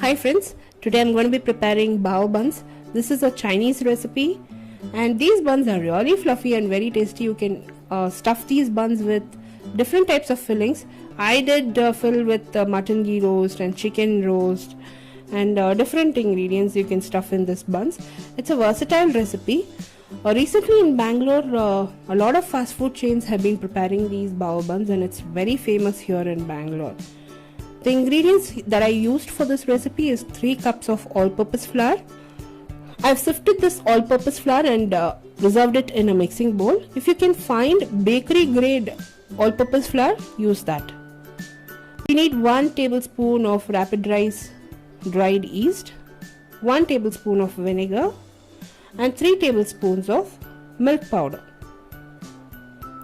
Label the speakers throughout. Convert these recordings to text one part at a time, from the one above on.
Speaker 1: Hi friends, today I'm going to be preparing bao buns. This is a Chinese recipe and these buns are really fluffy and very tasty. You can stuff these buns with different types of fillings. I did fill with mutton ghee roast and chicken roast and different ingredients you can stuff in this buns. It's a versatile recipe. Recently in Bangalore, a lot of fast food chains have been preparing these bao buns and it's very famous here in Bangalore. The ingredients that I used for this recipe is 3 cups of all-purpose flour. I've sifted this all-purpose flour and reserved it in a mixing bowl. If you can find bakery grade all-purpose flour, use that. We need 1 tablespoon of rapid rise dried yeast, 1 tablespoon of vinegar and 3 tablespoons of milk powder.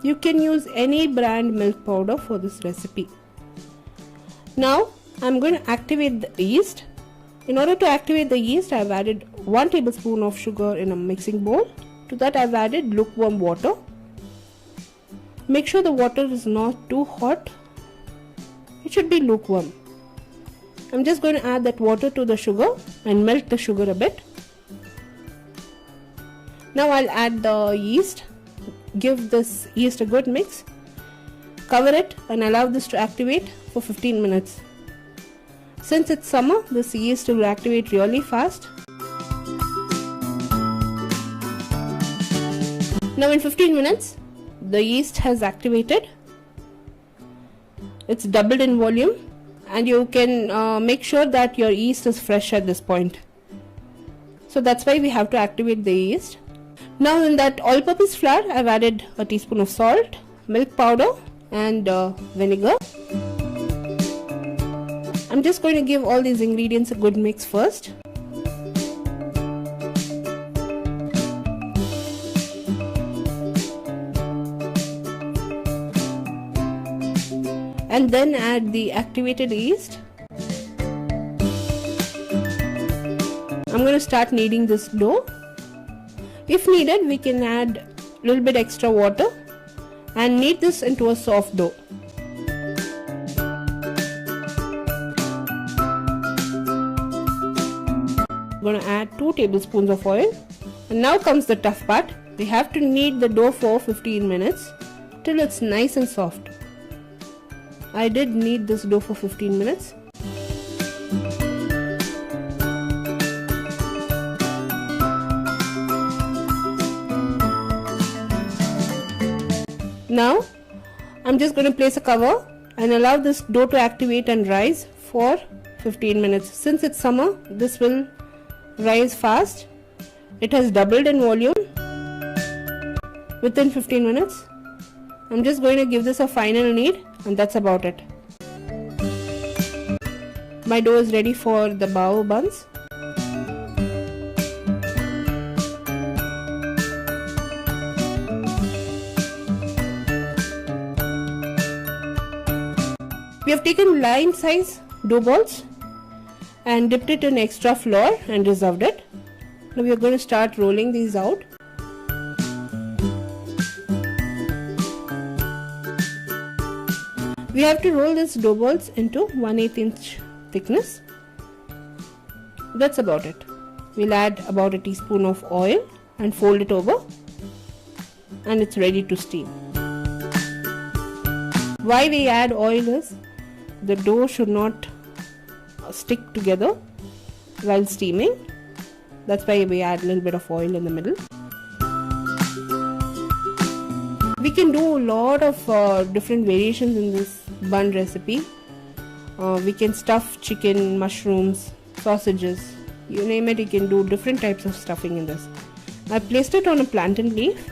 Speaker 1: You can use any brand milk powder for this recipe. Now I'm going to activate the yeast. In order to activate the yeast, I've added 1 tablespoon of sugar in a mixing bowl. To that I've added lukewarm water. Make sure the water is not too hot. It should be lukewarm. I'm just going to add that water to the sugar and melt the sugar a bit. Now I'll add the yeast. Give this yeast a good mix. Cover it and allow this to activate for 15 minutes. Since it's summer, this yeast will activate really fast. Now in 15 minutes, the yeast has activated. It's doubled in volume and you can make sure that your yeast is fresh at this point. So that's why we have to activate the yeast. Now in that all-purpose flour, I've added a teaspoon of salt, milk powder and vinegar. I'm just going to give all these ingredients a good mix first. And then add the activated yeast. I'm going to start kneading this dough. If needed, we can add a little bit extra water and knead this into a soft dough. I'm going to add 2 tablespoons of oil. And now comes the tough part. We have to knead the dough for 15 minutes till it's nice and soft. I did knead this dough for 15 minutes. Now I'm just going to place a cover and allow this dough to activate and rise for 15 minutes. Since it's summer, this will rise fast. It has doubled in volume within 15 minutes. I'm just going to give this a final knead and that's about it. My dough is ready for the bao buns. We have taken line size dough balls and dipped it in extra flour and reserved it. Now we are going to start rolling these out. We have to roll these dough balls into 1/8 inch thickness. That's about it. We'll add about a teaspoon of oil and fold it over and it's ready to steam. Why we add oil is the dough should not stick together while steaming. That's why we add a little bit of oil in the middle. We can do a lot of different variations in this bun recipe. We can stuff chicken, mushrooms, sausages, you name it, you can do different types of stuffing in this. I've placed it on a plantain leaf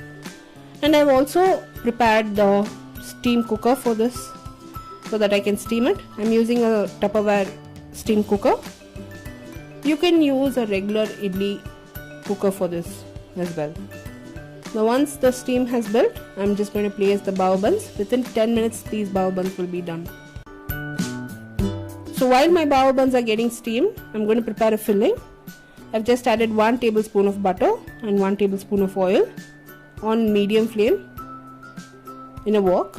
Speaker 1: and I've also prepared the steam cooker for this so that I can steam it. I'm using a Tupperware steam cooker. You can use a regular idli cooker for this as well. Now once the steam has built, I'm just going to place the bao buns. Within 10 minutes these bao buns will be done. So while my bao buns are getting steamed, I'm going to prepare a filling. I've just added 1 tablespoon of butter and 1 tablespoon of oil on medium flame in a wok.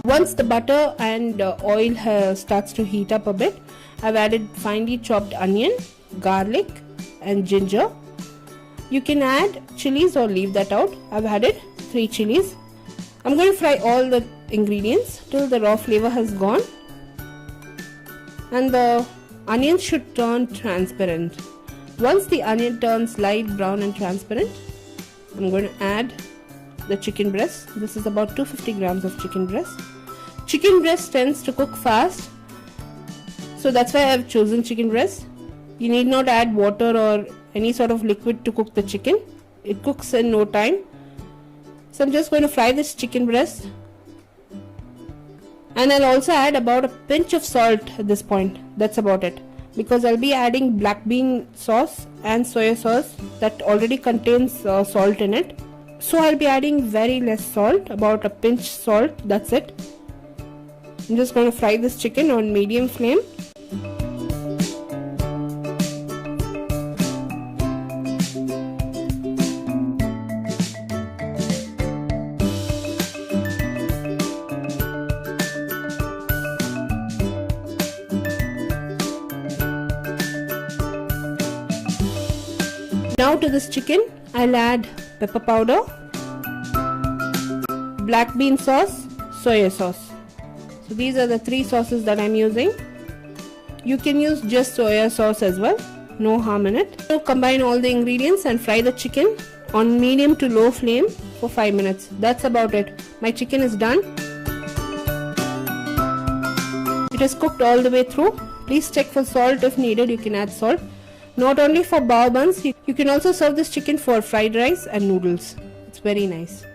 Speaker 1: Once the butter and oil starts to heat up a bit, I've added finely chopped onion, garlic and ginger. You can add chilies or leave that out. I've added 3 chilies. I'm going to fry all the ingredients till the raw flavor has gone and the onions should turn transparent. Once the onion turns light brown and transparent, I'm going to add the chicken breast. This is about 250 grams of chicken breast. Chicken breast tends to cook fast, so that's why I've chosen chicken breast. You need not add water or any sort of liquid to cook the chicken. It cooks in no time. So I'm just going to fry this chicken breast, and I'll also add about a pinch of salt at this point. That's about it, because I'll be adding black bean sauce and soya sauce that already contains salt in it. So I'll be adding very less salt, about a pinch salt, that's it. I'm just going to fry this chicken on medium flame. Now to this chicken, I'll add pepper powder, black bean sauce, soya sauce. So these are the 3 sauces that I'm using. You can use just soya sauce as well, no harm in it. So combine all the ingredients and fry the chicken on medium to low flame for 5 minutes. That's about it. My chicken is done. It is cooked all the way through. Please check for salt. If needed, you can add salt. Not only for bao buns, you can also serve this chicken for fried rice and noodles. It's very nice.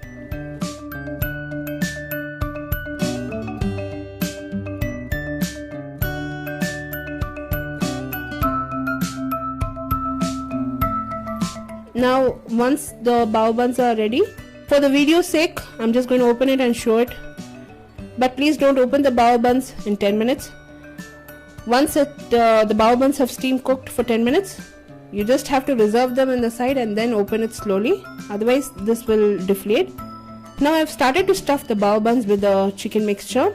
Speaker 1: Now once the bao buns are ready, for the video's sake, I'm just going to open it and show it. But please don't open the bao buns in 10 minutes. Once the bao buns have steam cooked for 10 minutes, you just have to reserve them in the side and then open it slowly. Otherwise this will deflate. Now I've started to stuff the bao buns with the chicken mixture.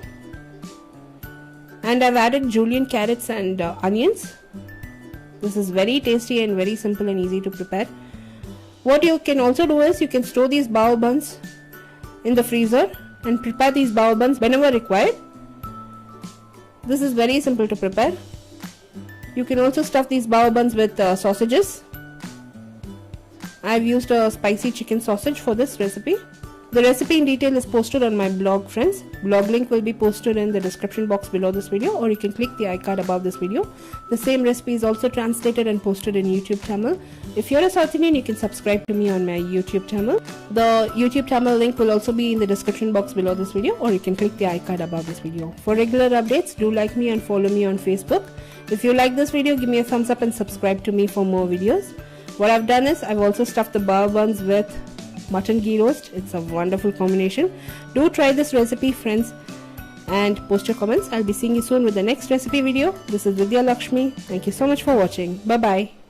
Speaker 1: And I've added julienne carrots and onions. This is very tasty and very simple and easy to prepare. What you can also do is you can store these bao buns in the freezer and prepare these bao buns whenever required. This is very simple to prepare. You can also stuff these bao buns with sausages. I've used a spicy chicken sausage for this recipe. The recipe in detail is posted on my blog, friends. Blog link will be posted in the description box below this video, or you can click the icon above this video. The same recipe is also translated and posted in YouTube Tamil. If you're a South Indian, you can subscribe to me on my YouTube channel. The YouTube Tamil link will also be in the description box below this video, or you can click the icon above this video. For regular updates, do like me and follow me on Facebook. If you like this video, give me a thumbs up and subscribe to me for more videos. What I've done is I've also stuffed the bao buns with mutton ghee roast. It's a wonderful combination. Do try this recipe, friends, and post your comments. I'll be seeing you soon with the next recipe video. This is Vidya Lakshmi. Thank you so much for watching. Bye bye.